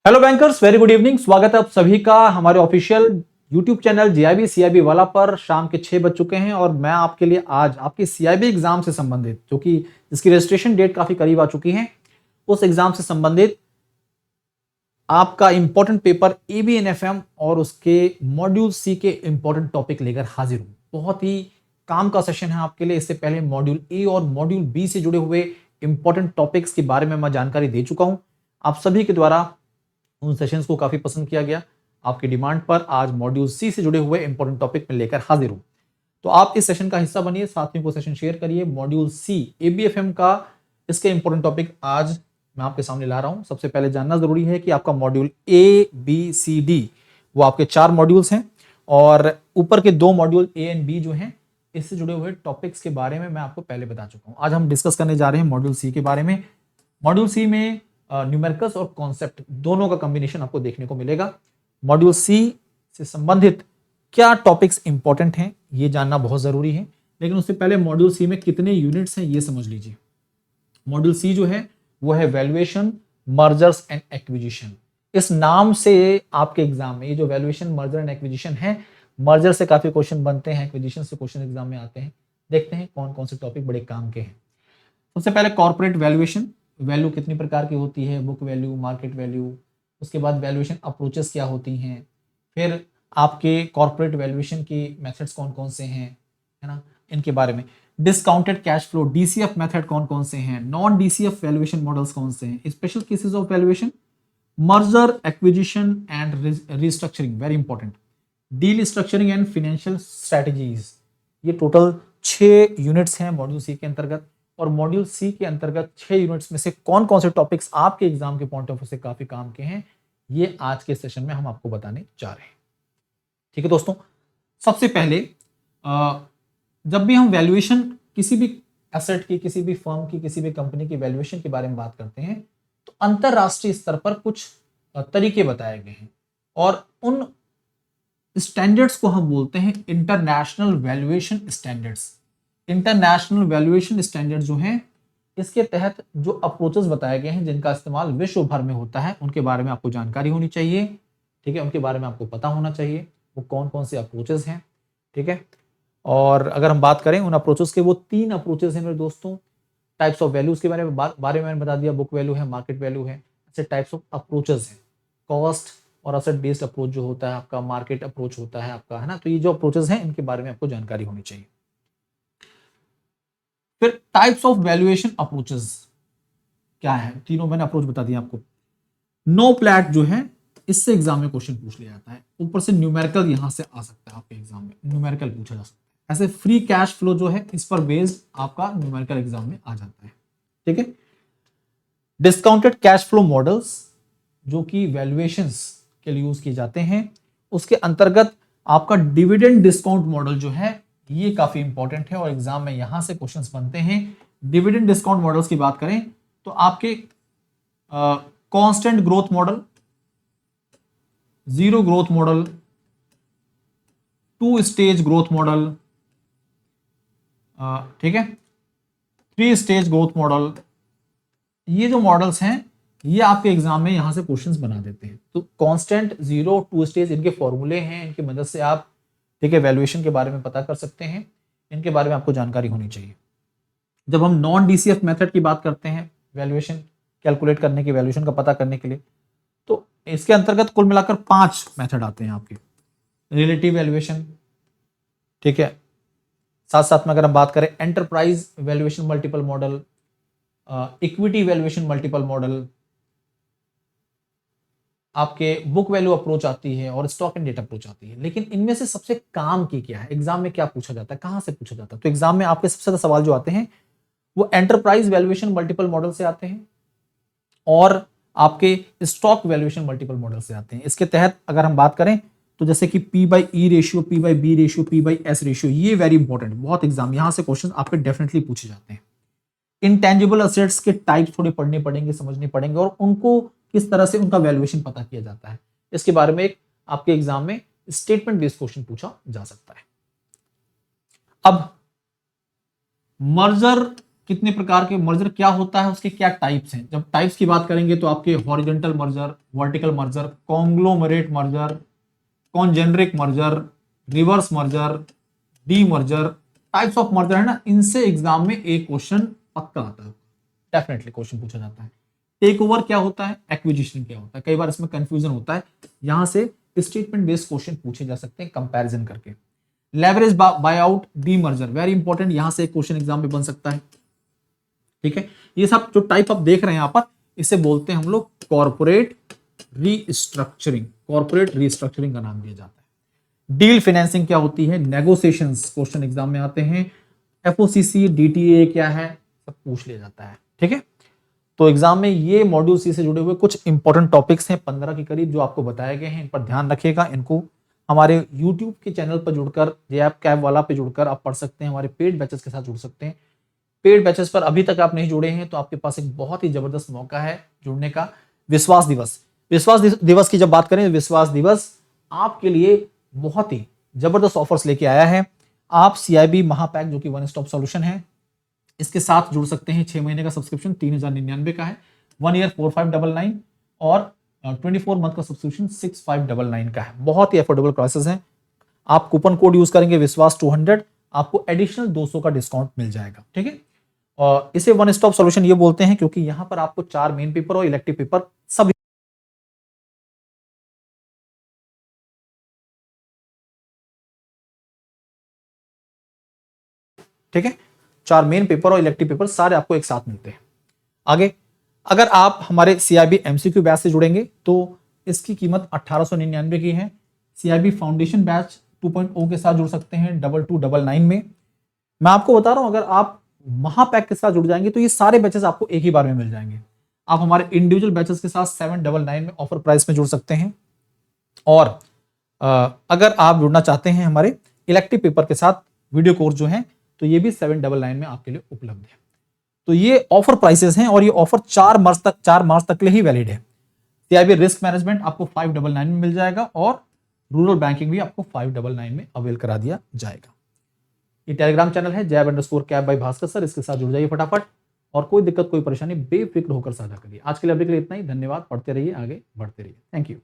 Hello bankers, very good evening. स्वागत है आप सभी का हमारे official YouTube channel GIB CIB वाला पर। शाम के 6 बज चुके हैं और मैं आपके लिए आज आपके सीआईबी एग्जाम से संबंधित, जो कि जिसकी रजिस्ट्रेशन डेट काफी करीब आ चुकी है, उस एग्जाम से संबंधित आपका इंपॉर्टेंट पेपर एबीएनएफएम और उसके मॉड्यूल सी के इंपॉर्टेंट टॉपिक लेकर हाजिर हूं। बहुत ही काम का सेशन है आपके लिए। इससे पहले मॉड्यूल ए और मॉड्यूल बी से जुड़े हुए इंपॉर्टेंट टॉपिक्स के बारे में मैं जानकारी दे चुका हूं। आप सभी के द्वारा उन सेशंस को काफी पसंद किया गया। आपकी डिमांड पर आज मॉड्यूल सी से जुड़े हुए इंपॉर्टेंट टॉपिक में लेकर हाजिर हूं। तो आप इस सेशन का हिस्सा बनिए, साथियों को सेशन शेयर करिए। मॉड्यूल सी एबीएफएम का इसके इंपॉर्टेंट टॉपिक आज मैं आपके सामने ला रहा हूं। सबसे पहले जानना जरूरी है कि आपका module A B C D वो आपके 4 मॉड्यूल्स हैं और ऊपर के 2 मॉड्यूल ए एंड बी जो हैं इससे जुड़े हुए टॉपिक्स के बारे में मैं आपको पहले बता चुका हूं। आज हम डिस्कस करने जा रहे हैं मॉड्यूल सी के बारे में। मॉड्यूल सी में न्यूमेरिकल्स और कॉन्सेप्ट दोनों का कॉम्बिनेशन आपको देखने को मिलेगा। मॉड्यूल सी से संबंधित क्या टॉपिक्स इंपॉर्टेंट हैं ये जानना बहुत जरूरी है, लेकिन उससे पहले मॉड्यूल सी में कितने यूनिट्स हैं ये समझ लीजिए। मॉड्यूल सी जो है वो है वैल्यूएशन, मर्जर्स एंड एक्विजिशन। इस नाम से आपके एग्जाम में ये जो वैल्यूएशन, मर्जर एंड एक्विजिशन है, मर्जर से काफी क्वेश्चन बनते हैं, एक्विजिशन से क्वेश्चन एग्जाम में आते हैं। देखते हैं कौन कौन से टॉपिक बड़े काम के हैं। सबसे पहले कॉर्पोरेट वैल्यूएशन, वैल्यू कितनी प्रकार की होती है, बुक वैल्यू, मार्केट वैल्यू। उसके बाद वैल्यूएशन अप्रोचेस क्या होती हैं, फिर आपके कॉर्पोरेट वैल्यूएशन की मेथड्स कौन कौन से हैं, है ना, इनके बारे में। Discounted cash flow, DCF method कौन कौन से हैं, नॉन डीसीएफ वैल्यूएशन मॉडल्स कौन से हैं, special cases of valuation, merger, acquisition and restructuring, very important, deal structuring and financial strategies. ये टोटल 6 यूनिट्स हैं मॉड्यूल सी के अंतर्गत। और मॉड्यूल सी के अंतर्गत 6 यूनिट्स में से कौन कौन से टॉपिक्स आपके एग्जाम के पॉइंट ऑफ व्यू से काफी काम के हैं ये आज के सेशन में हम आपको बताने जा रहे हैं। ठीक है दोस्तों, सबसे पहले जब भी हम वैल्यूएशन किसी भी एसेट की, किसी भी फर्म की, किसी भी कंपनी की वैल्यूएशन के बारे में बात करते हैं तो अंतरराष्ट्रीय स्तर पर कुछ तरीके बताए गए हैं और उन स्टैंडर्ड्स को हम बोलते हैं international valuation standards. International valuation standard जो हैं इसके तहत जो अप्रोचेस बताए गए हैं जिनका इस्तेमाल विश्व भर में होता है उनके बारे में आपको जानकारी होनी चाहिए। ठीक है, उनके बारे में आपको पता होना चाहिए वो कौन कौन से अप्रोचेस हैं। ठीक है, और अगर हम बात करें उन अप्रोचेस के, वो 3 अप्रोचेस हैं मेरे दोस्तों। टाइप्स ऑफ वैल्यूज के बारे में मैंने बता दिया, बुक वैल्यू है, मार्केट वैल्यू है। ऐसे टाइप्स ऑफ अप्रोचेस हैं। कॉस्ट और असेट बेस्ड अप्रोच जो होता है आपका, मार्केट अप्रोच होता है आपका, है ना। तो ये जो अप्रोचेस हैं इनके बारे में आपको जानकारी होनी चाहिए। फिर टाइप्स ऑफ वैल्यूएशन अप्रोचेस क्या है, तीनों मैंने अप्रोच बता दिया आपको। नो प्लैट जो है इससे एग्जाम में क्वेश्चन पूछ लिया जाता है, ऊपर से न्यूमेरिकल यहां से आ सकता है, आपके एग्जाम में न्यूमेरिकल पूछा जा सकता है। ऐसे फ्री कैश फ्लो जो है इस पर बेस्ड आपका न्यूमेरिकल एग्जाम में आ जाता है। ठीक है, डिस्काउंटेड कैश फ्लो मॉडल्स जो कि वैल्यूएशंस के लिए यूज किए जाते हैं, उसके अंतर्गत आपका डिविडेंड डिस्काउंट मॉडल जो है ये काफी इंपॉर्टेंट है और एग्जाम में यहां से क्वेश्चंस बनते हैं। डिविडेंड डिस्काउंट मॉडल्स की बात करें तो आपके constant growth model, zero growth model, 2 stage growth model, ठीक है, 3 स्टेज ग्रोथ मॉडल, ये जो मॉडल्स हैं ये आपके एग्जाम में यहां से क्वेश्चंस बना देते हैं। तो कांस्टेंट, जीरो, 2 स्टेज इनके फॉर्मूले हैं, इनकी मदद से आप, ठीक है, वैल्यूएशन के बारे में पता कर सकते हैं। इनके बारे में आपको जानकारी होनी चाहिए। जब हम नॉन डीसीएफ मेथड की बात करते हैं वैल्यूएशन कैलकुलेट करने की, वैल्यूएशन का पता करने के लिए, तो इसके अंतर्गत कुल मिलाकर 5 मेथड आते हैं आपके। रिलेटिव वैल्यूएशन, ठीक है, साथ साथ में अगर हम बात करें enterprise valuation multiple model, equity valuation multiple model, आपके बुक वैल्यू अप्रोच आती है और स्टॉक एंड डेट अप्रोच आती है। लेकिन इनमें से सबसे काम की क्या है, एग्जाम में क्या पूछा जाता है, कहां से पूछा जाता है? तो एग्जाम में आपके सबसे ज्यादा सवाल जो आते हैं वो एंटरप्राइज वैल्यूएशन मल्टीपल मॉडल से आते हैं और आपके स्टॉक वैल्यूएशन मल्टीपल मॉडल से आते हैं। इसके तहत अगर हम बात करें तो जैसे कि P/E ratio, P/B ratio, P/S ratio, ये वेरी इंपॉर्टेंट, बहुत एग्जाम यहां से क्वेश्चन आपके डेफिनेटली पूछे जाते हैं। इंटेंजिबल असेट्स के टाइप थोड़े पढ़ने पड़ेंगे, समझने पड़ेंगे और उनको किस तरह से उनका वैल्यूएशन पता किया जाता है, इसके बारे में एक आपके एग्जाम में स्टेटमेंट बेस्ड क्वेश्चन पूछा जा सकता है। अब मर्जर कितने प्रकार के मर्जर क्या होता है, उसके क्या टाइप्स हैं। जब टाइप्स की बात करेंगे तो आपके horizontal merger, vertical merger, conglomerate merger, congeneric merger, reverse merger, demerger, types of merger है ना, इनसे एग्जाम में एक क्वेश्चन पक्का आता है, डेफिनेटली क्वेश्चन पूछा जाता है। टेक ओवर क्या होता है, एक्विजिशन क्या होता है, कई बार इसमें कंफ्यूजन होता है, यहां से स्टेटमेंट बेस्ड क्वेश्चन पूछे जा सकते हैं कंपैरिजन करके। Leverage bye out, D merger, very important, यहां से एक क्वेश्चन एग्जाम में बन सकता है। ठीक है, ये सब जो टाइप आप देख रहे हैं यहाँ पर, इसे बोलते हैं हम लोग कॉर्पोरेट रीस्ट्रक्चरिंग, कॉर्पोरेट रीस्ट्रक्चरिंग का नाम दिया जाता है। डील फाइनेंसिंग क्या होती है, नेगोशिएशंस क्वेश्चन एग्जाम में आते हैं। एफओसीसी, डीटीए क्या है, सब पूछ लिया जाता है। ठीक है, तो एग्जाम में ये मॉड्यूल सी से जुड़े हुए कुछ इंपॉर्टेंट टॉपिक्स हैं 15 के करीब जो आपको बताए गए हैं, इन पर ध्यान रखिएगा। इनको हमारे YouTube के चैनल पर जुड़कर, जेएप कैब वाला पे जुड़कर आप पढ़ सकते हैं, हमारे पेड बैचेस के साथ जुड़ सकते हैं। पेड बैचेस पर अभी तक आप नहीं जुड़े हैं तो आपके पास एक बहुत ही जबरदस्त मौका है जुड़ने का। विश्वास दिवस, विश्वास दिवस की जब बात करें, विश्वास दिवस आपके लिए बहुत ही जबरदस्त ऑफर्स लेके आया है। आप CIB महापैक जो कि वन स्टॉप सॉल्यूशन है, इसके साथ जुड़ सकते हैं। 6 महीने का सब्सक्रिप्शन 3099 का है, 1 ईयर 4599 और 24 मंथ का सब्सक्रिप्शन 6599 का है। बहुत ही अफोर्डेबल प्राइसेस हैं। आप कूपन कोड यूज करेंगे विश्वास 200, आपको एडिशनल 200 का डिस्काउंट मिल जाएगा। ठीक है, और इसे वन स्टॉप सॉल्यूशन ये बोलते हैं क्योंकि यहां पर आपको 4 मेन पेपर और इलेक्टिव पेपर सब, ठीक है, 4 मेन पेपर और इलेक्टिव पेपर सारे आपको एक साथ मिलते हैं। आगे अगर आप हमारे CIB MCQ बैच से जुड़ेंगे तो इसकी कीमत 1899 की है। CIB फाउंडेशन बैच 2.0 के साथ जुड़ सकते हैं 2299 में। मैं आपको बता रहा हूं, अगर आप महापैक के साथ जुड़ जाएंगे तो ये सारे बैचेस आपको एक ही बार में मिल जाएंगे। आप हमारे इंडिविजुअल बैचेस के साथ 799 में ऑफर प्राइस में जुड़ सकते हैं। और अगर आप जुड़ना चाहते हैं हमारे इलेक्टिव पेपर के साथ वीडियो कोर्स जो हैं, तो ये भी 799 में आपके लिए उपलब्ध है। तो ये ऑफर प्राइसेस हैं और ये ऑफर 4 मार्च तक के लिए ही वैलिड है। CIB रिस्क मैनेजमेंट आपको 599 में मिल जाएगा और रूरल बैंकिंग भी आपको 599 में अवेल करा दिया जाएगा। ये टेलीग्राम चैनल है jab_cap by भास्कर सर, इसके साथ जुड़ जाइए फटाफट, और कोई दिक्कत कोई परेशानी बेफिक्र होकर साझा करिए। आज के लिए अभी के लिए इतना ही, धन्यवाद। पढ़ते रहिए, आगे बढ़ते रहिए। Thank you.